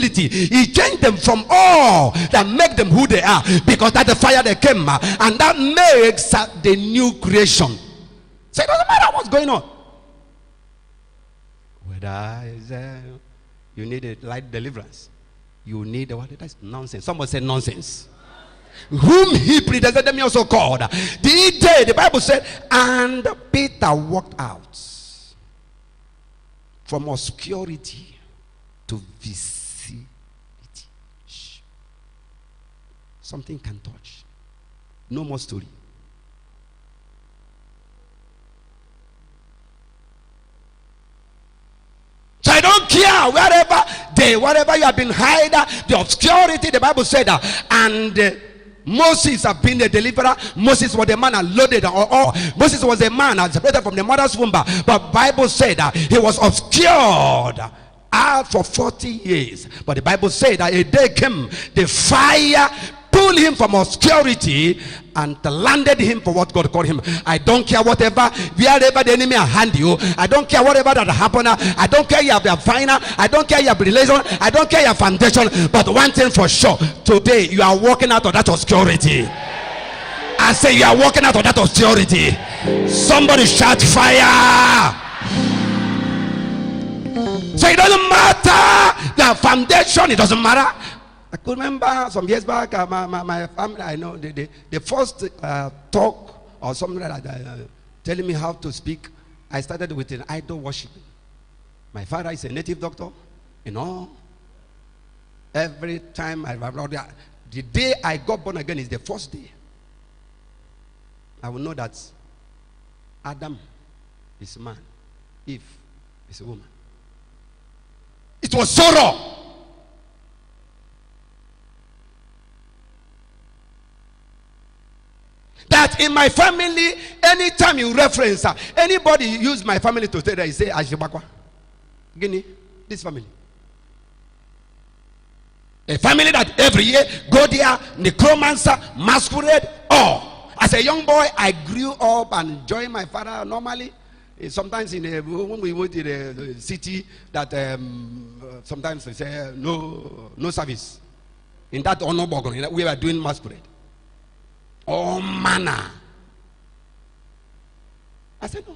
responsibility. He changed them from all that make them who they are, because that the fire that came, and that makes the new creation. So it doesn't matter what's going on. Whether you need a light deliverance, you need what? That's nonsense. Someone said nonsense. Whom he predestined, them also called. The Bible said, and Peter walked out from obscurity to visibility. Something can touch. No more story. So I don't care wherever you have been hidden, the obscurity. The Bible said that, and Moses have been the deliverer. Moses was the man that loaded, or Moses was the man that separated from the mother's womb. But Bible said that he was obscured out for 40 years. But the Bible said that a day came, the fire pulled him from obscurity and landed him for what God called him. I don't care whatever, wherever the enemy hand you. I don't care whatever that happened. I don't care you have your final. I don't care your relation. I don't care your foundation. But one thing for sure, today you are walking out of that obscurity. I say you are walking out of that obscurity. Somebody shout fire. So it doesn't matter the foundation. It doesn't matter. I could remember some years back, my family, I know, the first talk or something like that, telling me how to speak, I started with an idol worship. My father is a native doctor, you know. Every time the day I got born again is the first day. I will know that Adam is a man, Eve is a woman. It was so raw. That in my family, anytime you reference anybody use my family to say that, you say Ashibakwa. Guinea, this family. A family that every year go there, necromancer, masquerade, all. As a young boy, I grew up and joined my father normally. Sometimes when we went to the city, that sometimes they say no service. In that honor we were doing masquerade. All manner. I said no.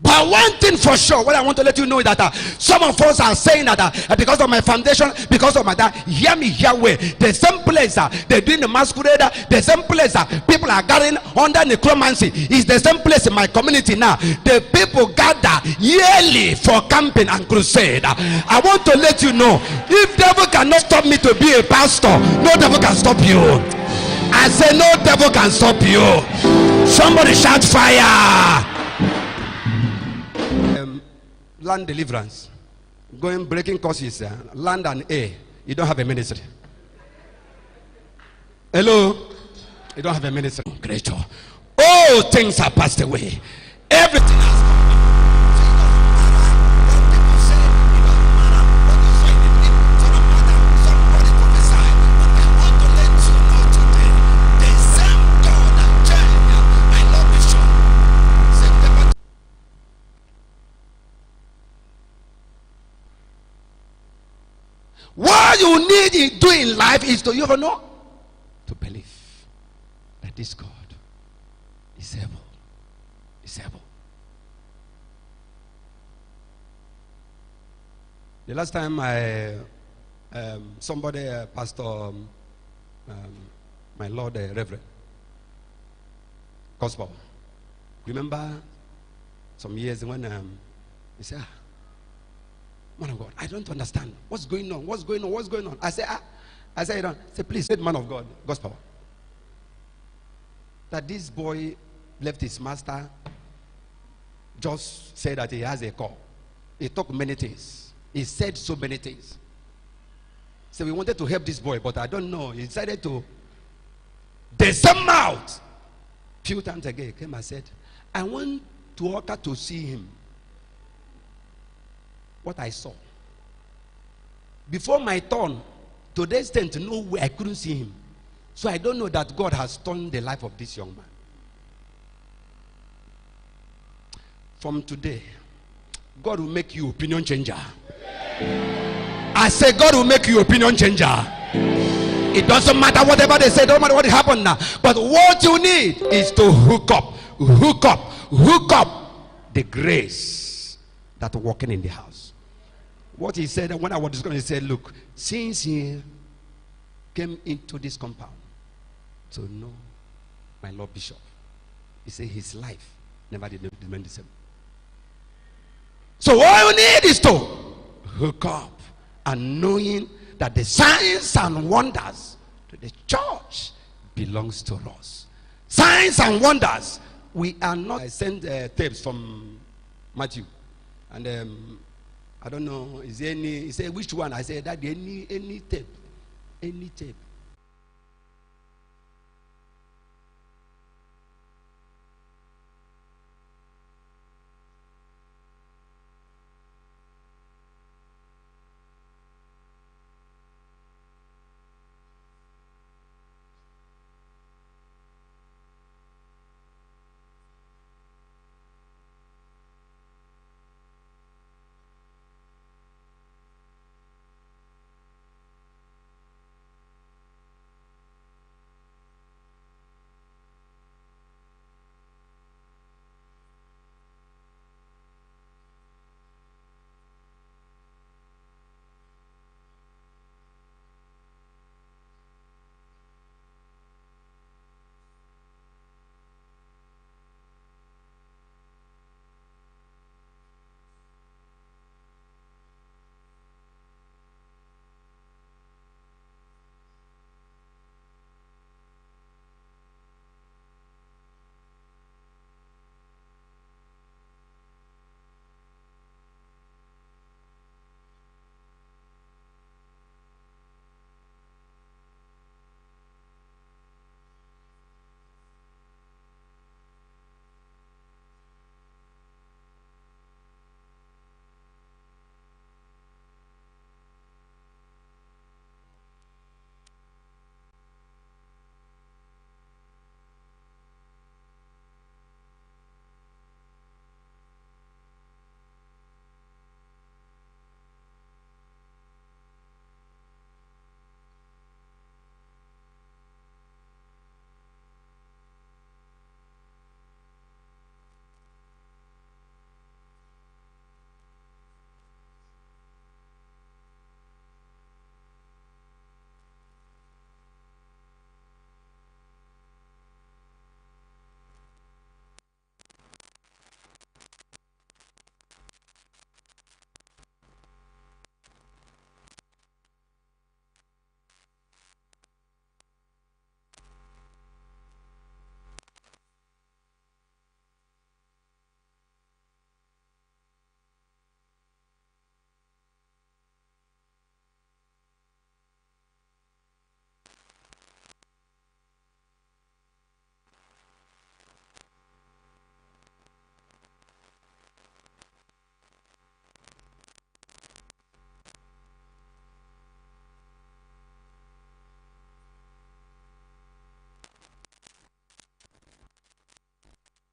But one thing for sure, what I want to let you know is that some of us are saying that because of my foundation, because of my dad, hear me, Yahweh. The same place they're doing the masquerade, the same place people are gathering under necromancy is the same place in my community now. The people gather yearly for camping and crusade. I want to let you know, if devil cannot stop me to be a pastor, no devil can stop you. I say no devil can stop you. Somebody shout fire. Land deliverance, going breaking courses, land and air. You don't have a ministry. Hello, you don't have a ministry. Great job. All things have passed away. Everything has gone. What you need to do in life is to, you ever know, to believe that this God is able. Is able. The last time somebody, Pastor, my Lord, Reverend, Gospel, remember some years when he said, man of God, I don't understand. What's going on? What's going on? What's going on? I say, say, please, say, man of God, God's power. That this boy left his master, just said that he has a call. He talked many things. He said so many things. So we wanted to help this boy, but I don't know. He decided to. There's some out. Few times again, he came and said, I want to Oka to see him. What I saw. Before my turn, today's turn to know where I couldn't see him. So I don't know that God has turned the life of this young man. From today, God will make you opinion changer. I say God will make you opinion changer. It doesn't matter whatever they say, don't matter what happened now. But what you need is to hook up the grace that walking in the house. What he said when I was discussing, he said, look, since he came into this compound to know my Lord Bishop, he said his life never remained the same. So all you need is to hook up and knowing that the signs and wonders to the church belongs to us. Signs and wonders. We are not. I sent tapes from Matthew, and I don't know. Is there any? He said which one? I said that any tape, any tape.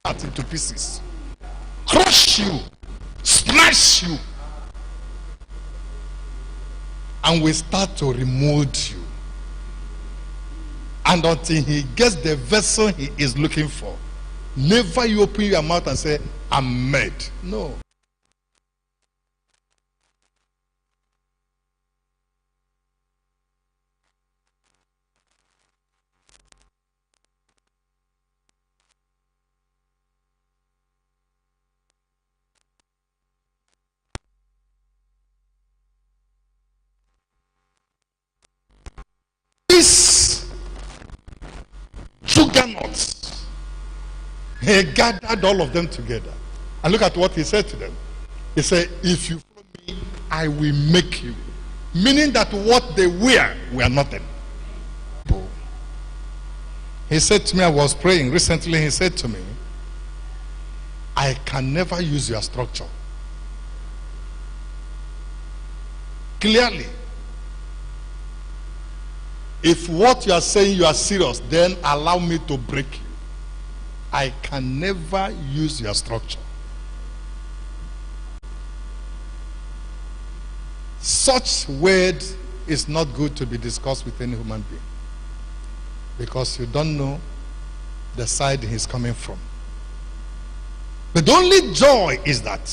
Cut into pieces, crush you, smash you, and we start to remold you. And until he gets the vessel he is looking for, never you open your mouth and say, I'm made. No. These juggernauts, he gathered all of them together. And look at what he said to them. He said, if you follow me, I will make you. Meaning that what they were nothing. He said to me, I was praying recently, he said to me, I can never use your structure. Clearly. If what you are saying you are serious, then allow me to break you. I can never use your structure. Such word is not good to be discussed with any human being, because you don't know the side he's coming from. But the only joy is that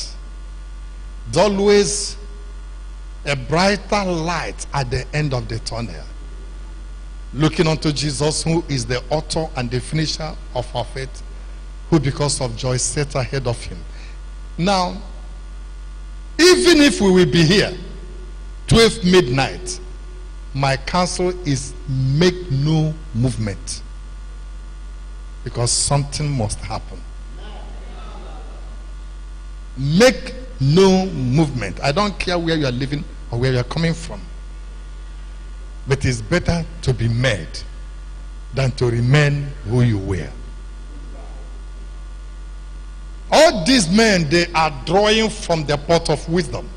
there's always a brighter light at the end of the tunnel, looking unto Jesus, who is the author and the finisher of our faith, who because of joy set ahead of him. Now, even if we will be here 12 midnight, my counsel is make no movement, because something must happen. Make no movement. I don't care where you are living or where you are coming from, but it's better to be made than to remain who you were. All these men, they are drawing from the pot of wisdom.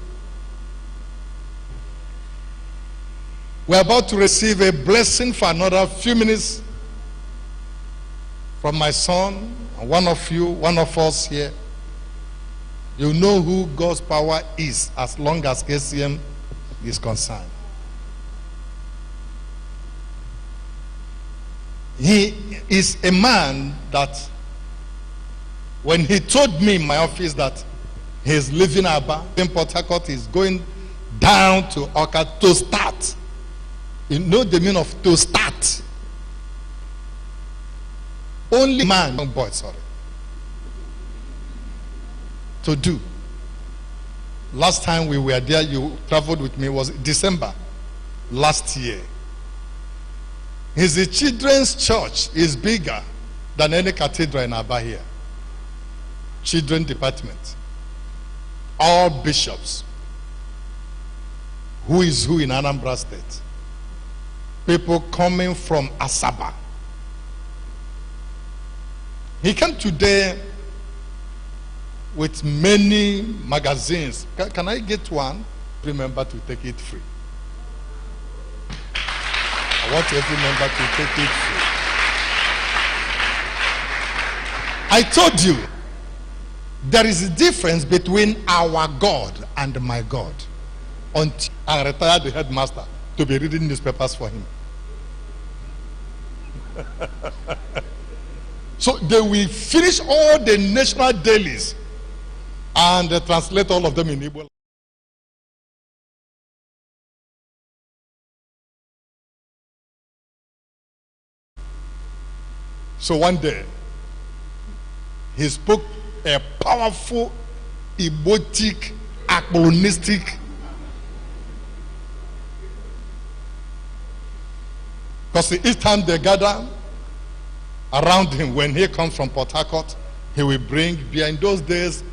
We're about to receive a blessing for another few minutes from my son, and one of you, one of us here. You know who God's power is as long as KCM is concerned. He is a man that, when he told me in my office that he's leaving Aba, in Port Harcourt, he's going down to Oka to start. You know the meaning of to start? Only man, young boy, sorry. To do. Last time we were there, you traveled with me, was December last year. His children's church is bigger than any cathedral in Aba here. Children department. All bishops. Who is who in Anambra State? People coming from Asaba. He came today with many magazines. Can I get one? Remember to take it free. I want every member to take it free. I told you, there is a difference between our God and my God. Until I retired the headmaster to be reading newspapers for him. So they will finish all the national dailies and translate all of them in Igbo. So one day, he spoke a powerful, emotic, acronistic. Because each time they gather around him, when he comes from Port Harcourt, he will bring beer. In those days,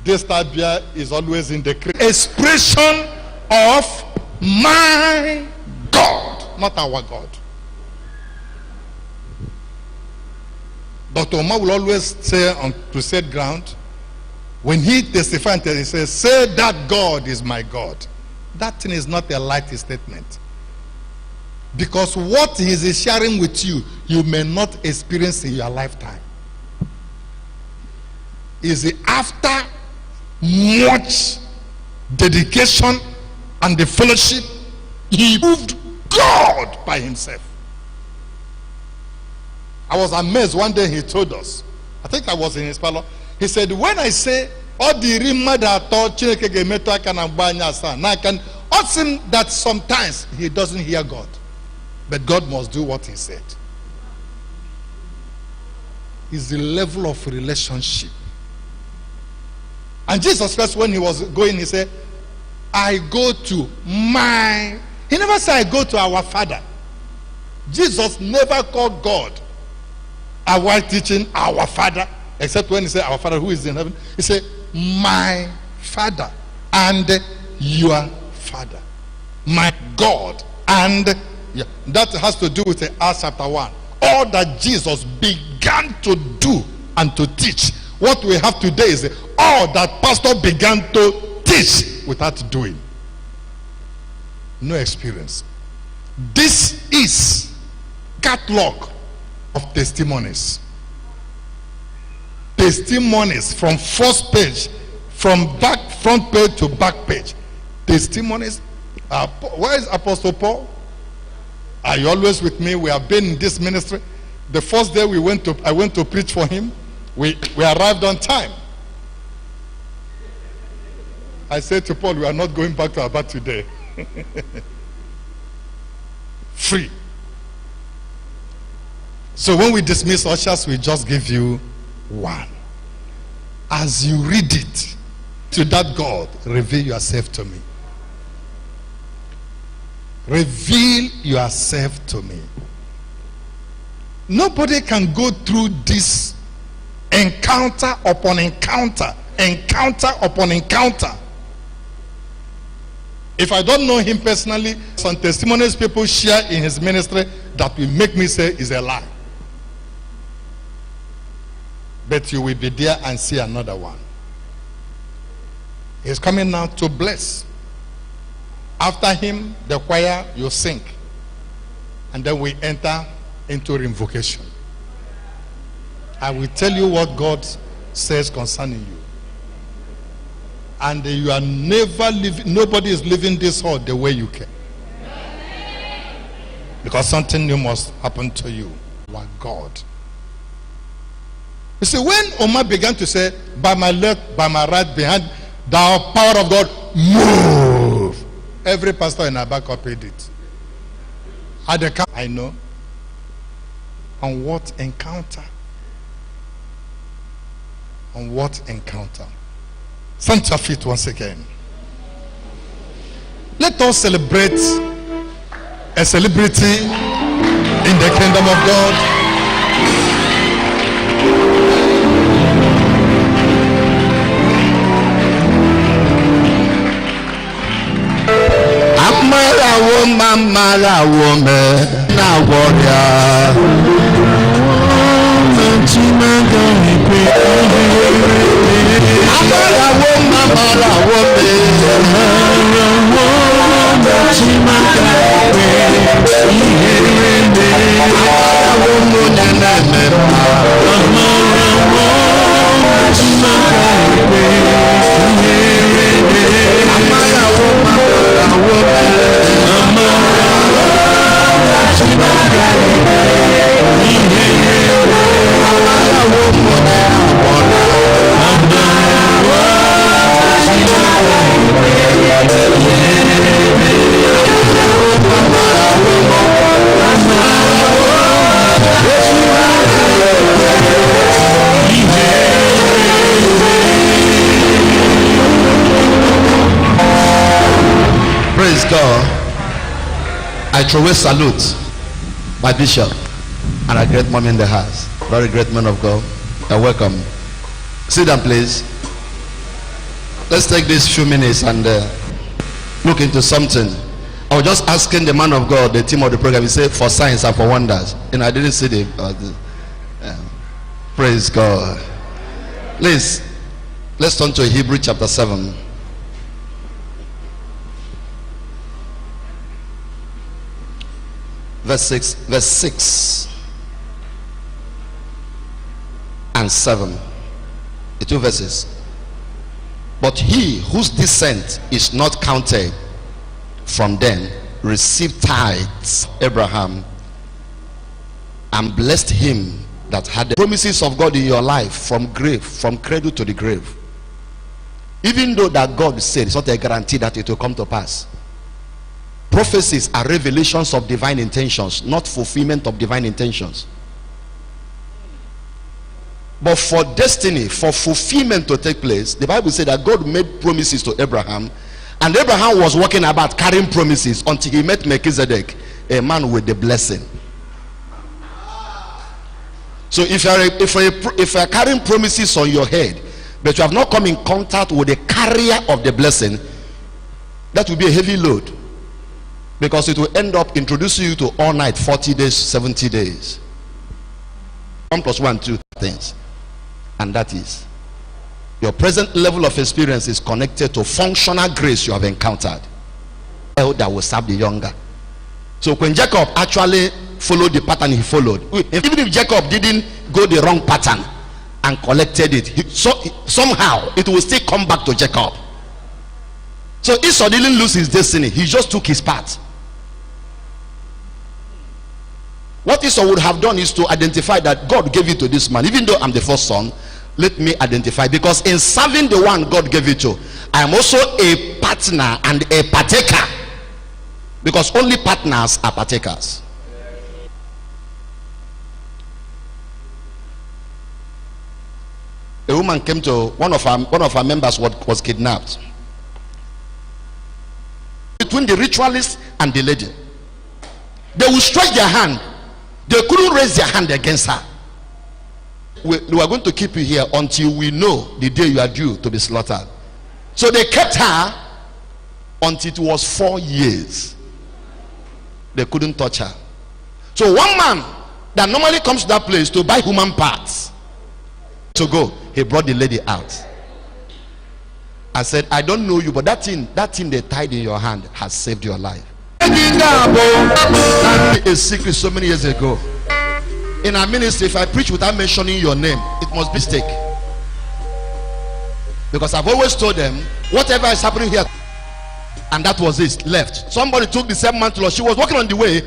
this type beer is always in the expression of my God, not our God. Dr. Omar will always say on crusade ground, when he testifies, he says, say that God is my God. That thing is not a light statement. Because what he is sharing with you, you may not experience in your lifetime. Is it after much dedication and the fellowship, he proved God by himself. I was amazed one day he told us, I think I was in his parlor, he said, when I say, all the that sometimes he doesn't hear God, but God must do what he said. It's the level of relationship. And Jesus Christ, when he was going, he said, I go to my, he never said I go to our Father. Jesus never called God a white teaching our Father, except when he said our Father who is in heaven. He said my Father and your Father, my God. And yeah, that has to do with Acts chapter 1. All that Jesus began to do and to teach. What we have today is all that pastor began to teach without doing. No experience. This is catalog of testimonies. Testimonies from first page, from back front page to back page. Testimonies Where is Apostle Paul? Are you always with me? We have been in this ministry. The first day I went to preach for him. We arrived on time. I said to Paul, we are not going back to Abba today. Free. So when we dismiss ushers, we just give you one. As you read it, to that God, reveal yourself to me. Reveal yourself to me. Nobody can go through this encounter upon encounter, encounter upon encounter. If I don't know him personally, some testimonies people share in his ministry that will make me say is a lie. But you will be there and see another one. He's coming now to bless. After him, the choir, you sing. And then we enter into invocation. I will tell you what God says concerning you. And you are never living, nobody is living this hall the way you can. Because something new must happen to you. Our God. You see, when Omar began to say, by my left, by my right, behind, the power of God, move. Every pastor in our back copied it. At the camp, I know. On what encounter? On what encounter? Stand to your feet once again. Let us celebrate a celebrity in the kingdom of God. Amara woman, na warrior. Praise God. I throw a salute my bishop and a great mom in the house. Very great man of God. You're welcome. Sit down, please. Let's take these few minutes and look into something. I was just asking the man of God, the team of the program, he said for signs and for wonders. And I didn't see the praise God. Please, let's turn to Hebrew chapter 7. Verse 6 and 7. The two verses. But he whose descent is not counted from them received tithes, Abraham, and blessed him that had the promises of God in your life from cradle to the grave. Even though that God said it's not a guarantee that it will come to pass. Prophecies are revelations of divine intentions, not fulfillment of divine intentions. But for destiny, for fulfillment to take place, the Bible said that God made promises to Abraham, and Abraham was walking about carrying promises until he met Melchizedek, a man with the blessing. So if you are carrying promises on your head, but you have not come in contact with the carrier of the blessing, that will be a heavy load. Because it will end up introducing you to all night, 40 days, 70 days. 1 + 1, 2 things. And that is, your present level of experience is connected to functional grace you have encountered. That will serve the younger. So when Jacob actually followed the pattern he followed, even if Jacob didn't go the wrong pattern and collected it, somehow it will still come back to Jacob. So Esau didn't lose his destiny, he just took his part. What Esau would have done is to identify that God gave it to this man. Even though I'm the first son, let me identify, because in serving the one God gave it to, I am also a partner and a partaker, because only partners are partakers. A woman came to one of our members was kidnapped. Between the ritualist and the lady, they would stretch their hand, they couldn't raise their hand against her. We are going to keep you here until we know the day you are due to be slaughtered. So they kept her until it was 4 years. They couldn't touch her. So one man that normally comes to that place to buy human parts to go, he brought the lady out. I said, I don't know you, but that thing they tied in your hand has saved your life. A secret so many years ago. In our ministry, if I preach without mentioning your name, it must be a mistake. Because I've always told them, whatever is happening here, and that was it, left. Somebody took the same mantle, or she was walking on the way,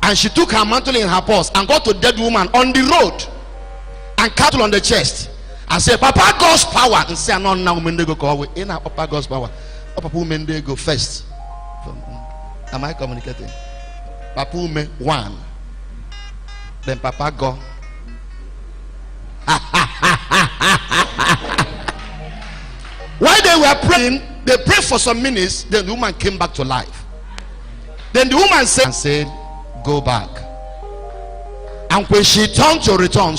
and she took her mantle in her purse and got to a dead woman on the road and cattle on the chest and said, Papa, God's power. And say, no, now men they go call in Papa, God's power. Papa, men they go first. Am I communicating? Papa, men one. Then Papa go. While they were praying, they prayed for some minutes. Then the woman came back to life. Then the woman said, go back. And when she turned to return,